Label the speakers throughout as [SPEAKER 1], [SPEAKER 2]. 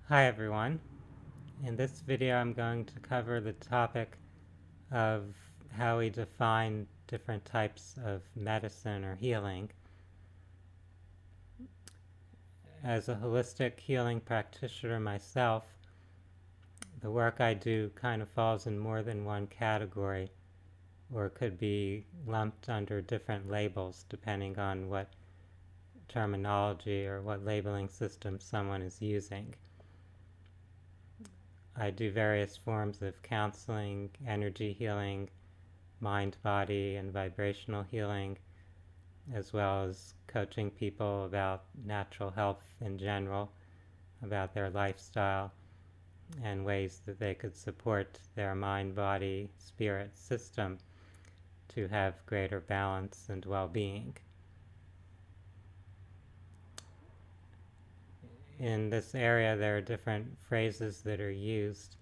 [SPEAKER 1] Hi everyone. In this video I'm going to cover the topic of how we define different types of medicine or healing. As a holistic healing practitioner myself, the work I do kind of falls in more than one category or could be lumped under different labels depending on what terminology or what labeling system someone is using. I do various forms of counseling, energy healing, mind, body, and vibrational healing, as well as coaching people about natural health in general, about their lifestyle, and ways that they could support their mind, body, spirit system to have greater balance and well-being. In this area, there are different phrases that are used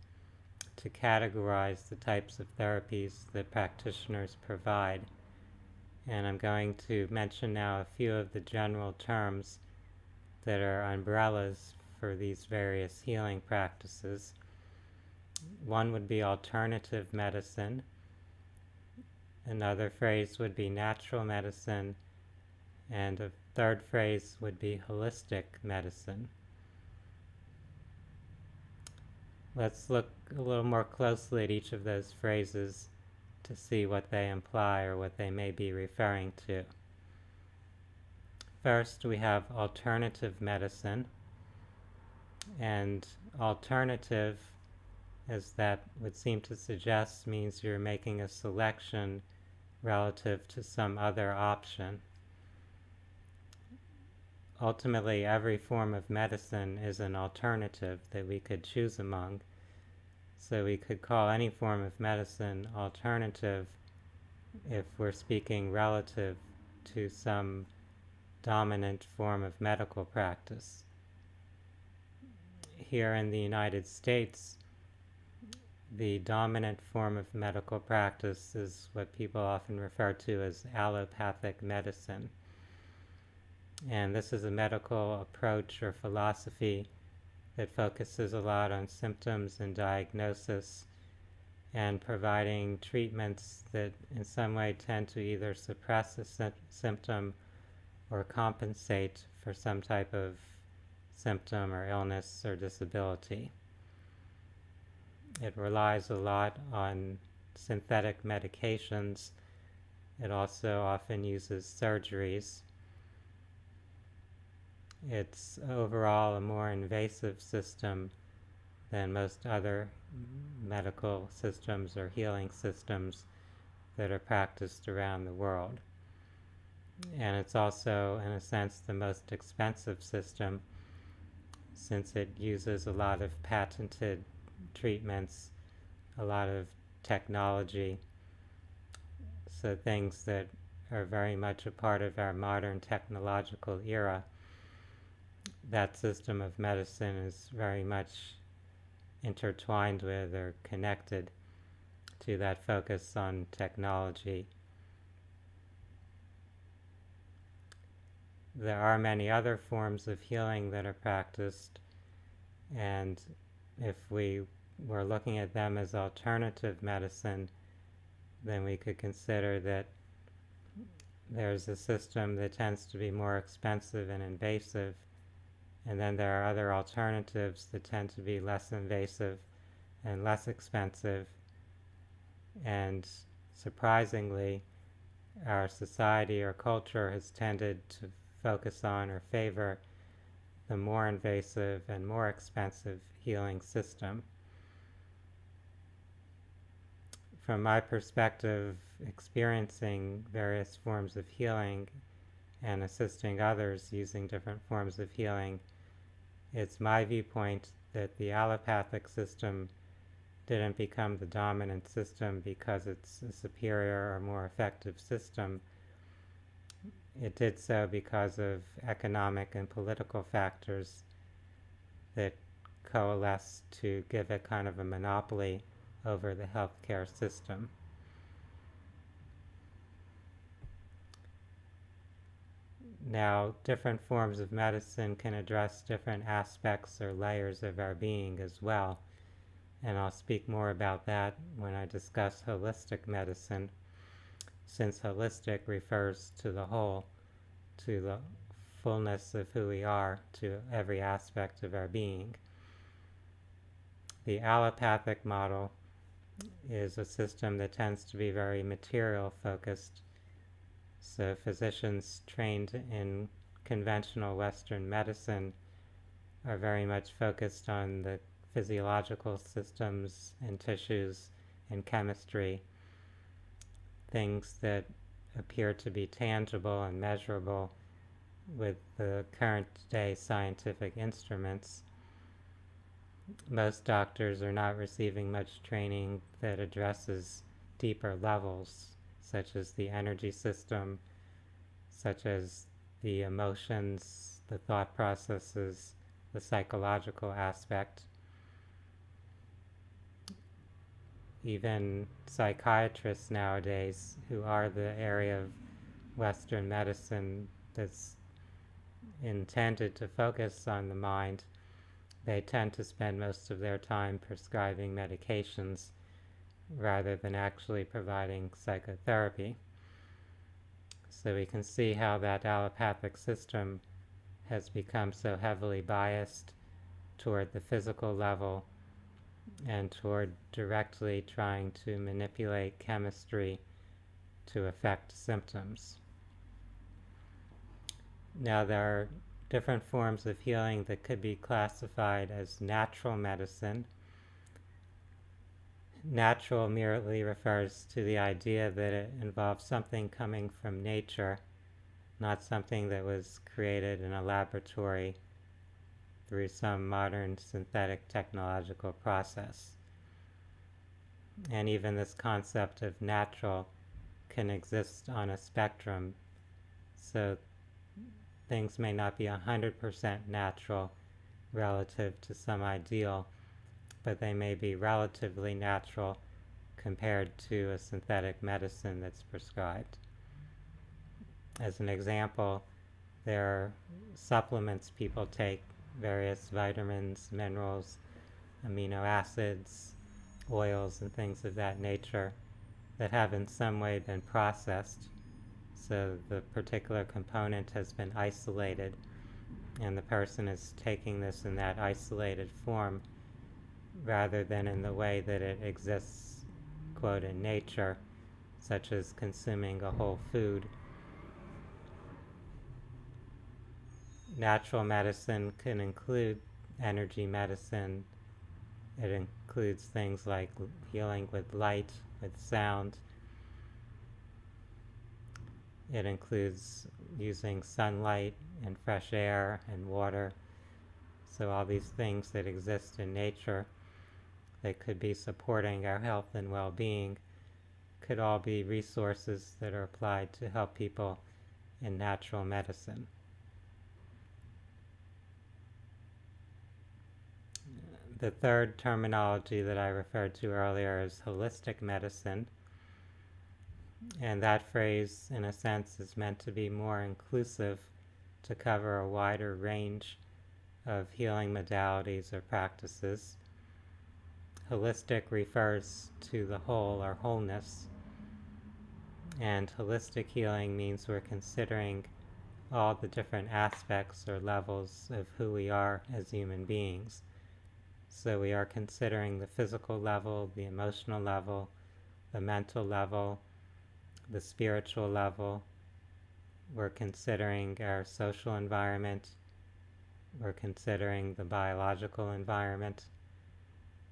[SPEAKER 1] to categorize the types of therapies that practitioners provide. And I'm going to mention now a few of the general terms that are umbrellas for these various healing practices. One would be alternative medicine. Another phrase would be natural medicine. And a third phrase would be holistic medicine. Let's look a little more closely at each of those phrases to see what they imply or what they may be referring to. First, we have alternative medicine, and alternative, as that would seem to suggest, means you're making a selection relative to some other option. Ultimately, every form of medicine is an alternative that we could choose among. So we could call any form of medicine alternative if we're speaking relative to some dominant form of medical practice. Here in the United States, the dominant form of medical practice is what people often refer to as allopathic medicine. And this is a medical approach or philosophy that focuses a lot on symptoms and diagnosis and providing treatments that in some way tend to either suppress a symptom or compensate for some type of symptom or illness or disability. It relies a lot on synthetic medications. It also often uses surgeries. It's overall a more invasive system than most other medical systems or healing systems that are practiced around the world. And it's also, in a sense, the most expensive system since it uses a lot of patented treatments, a lot of technology, so things that are very much a part of our modern technological era. That system of medicine is very much intertwined with or connected to that focus on technology. There are many other forms of healing that are practiced, and if we were looking at them as alternative medicine, then we could consider that there's a system that tends to be more expensive and invasive, and then there are other alternatives that tend to be less invasive and less expensive. And surprisingly, our society or culture has tended to focus on or favor the more invasive and more expensive healing system. From my perspective, experiencing various forms of healing and assisting others using different forms of healing, it's my viewpoint that the allopathic system didn't become the dominant system because it's a superior or more effective system. It did so because of economic and political factors that coalesce to give it kind of a monopoly over the healthcare system. Now, different forms of medicine can address different aspects or layers of our being as well, and I'll speak more about that when I discuss holistic medicine, since holistic refers to the whole, to the fullness of who we are, to every aspect of our being. The allopathic model is a system that tends to be very material focused. So physicians trained in conventional Western medicine are very much focused on the physiological systems and tissues and chemistry, things that appear to be tangible and measurable with the current day scientific instruments. Most doctors are not receiving much training that addresses deeper levels, such as the energy system, such as the emotions, the thought processes, the psychological aspect. Even psychiatrists nowadays, who are the area of Western medicine that's intended to focus on the mind, they tend to spend most of their time prescribing medications rather than actually providing psychotherapy. So we can see how that allopathic system has become so heavily biased toward the physical level and toward directly trying to manipulate chemistry to affect symptoms. Now, there are different forms of healing that could be classified as natural medicine. Natural merely refers to the idea that it involves something coming from nature, not something that was created in a laboratory through some modern synthetic technological process. And even this concept of natural can exist on a spectrum, so things may not be 100% natural relative to some ideal, but they may be relatively natural compared to a synthetic medicine that's prescribed. As an example, there are supplements people take, various vitamins, minerals, amino acids, oils, and things of that nature that have in some way been processed. So the particular component has been isolated, and the person is taking this in that isolated form rather than in the way that it exists, quote, in nature, such as consuming a whole food. Natural medicine can include energy medicine. It includes things like healing with light, with sound. It includes using sunlight and fresh air and water. So all these things that exist in nature that could be supporting our health and well-being could all be resources that are applied to help people in natural medicine. The third terminology that I referred to earlier is holistic medicine. And that phrase, in a sense, is meant to be more inclusive, to cover a wider range of healing modalities or practices. Holistic refers to the whole or wholeness, and holistic healing means we're considering all the different aspects or levels of who we are as human beings. So we are considering the physical level, the emotional level, the mental level, the spiritual level. We're considering our social environment. We're considering the biological environment.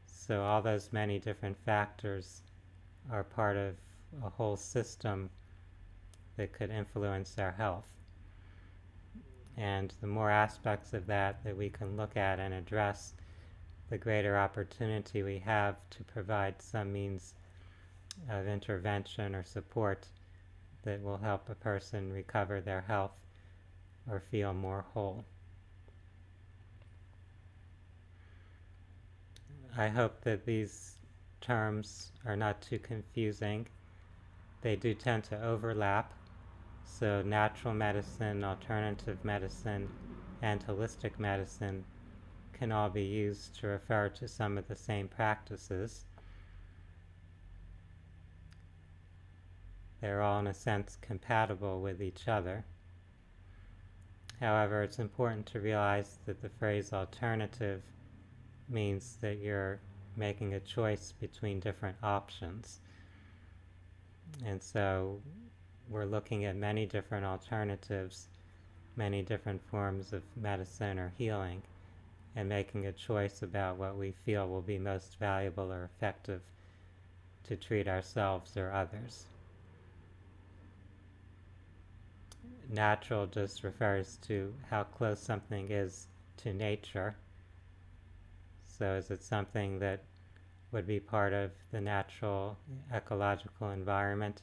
[SPEAKER 1] So all those many different factors are part of a whole system that could influence our health. And the more aspects of that we can look at and address, the greater opportunity we have to provide some means of intervention or support that will help a person recover their health or feel more whole. I hope that these terms are not too confusing. They do tend to overlap, So natural medicine, alternative medicine, and holistic medicine can all be used to refer to some of the same practices. They're all, in a sense, compatible with each other. However, it's important to realize that the phrase alternative means that you're making a choice between different options. And so we're looking at many different alternatives, many different forms of medicine or healing, and making a choice about what we feel will be most valuable or effective to treat ourselves or others. Natural just refers to how close something is to nature. So is it something that would be part of the natural ecological environment,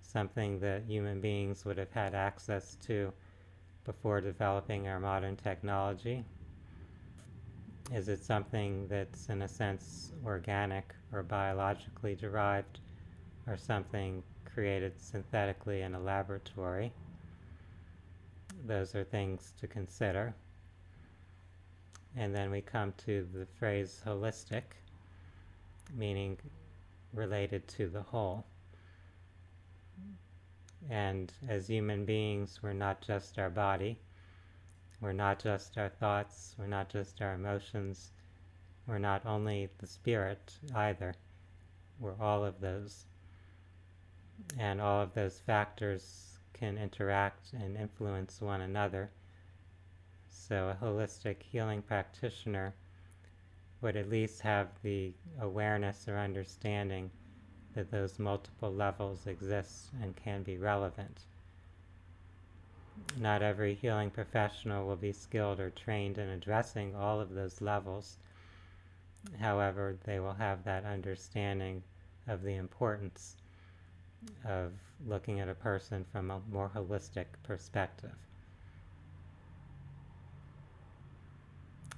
[SPEAKER 1] something that human beings would have had access to before developing our modern technology? Is it something that's, in a sense, organic or biologically derived, or something created synthetically in a laboratory? Those are things to consider. And then we come to the phrase holistic, meaning related to the whole. And as human beings, we're not just our body, we're not just our thoughts, we're not just our emotions, we're not only the spirit either, we're all of those. And all of those factors can interact and influence one another. So a holistic healing practitioner would at least have the awareness or understanding that those multiple levels exist and can be relevant. Not every healing professional will be skilled or trained in addressing all of those levels. However, they will have that understanding of the importance of looking at a person from a more holistic perspective.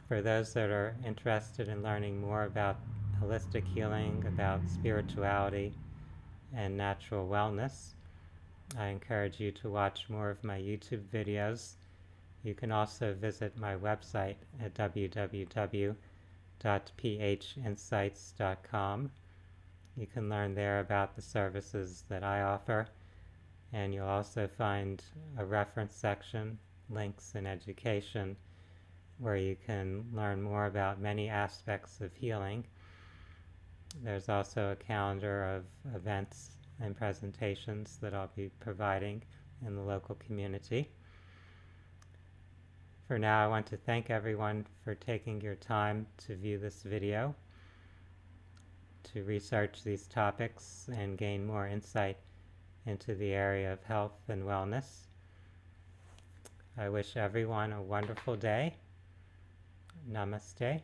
[SPEAKER 1] For those that are interested in learning more about holistic healing, about spirituality and natural wellness, I encourage you to watch more of my YouTube videos. You can also visit my website at www.phinsights.com. You can learn there about the services that I offer, and you'll also find a reference section, links, and education, where you can learn more about many aspects of healing. There's also a calendar of events and presentations that I'll be providing in the local community. For now, I want to thank everyone for taking your time to view this video, to research these topics and gain more insight into the area of health and wellness. I wish everyone a wonderful day. Namaste.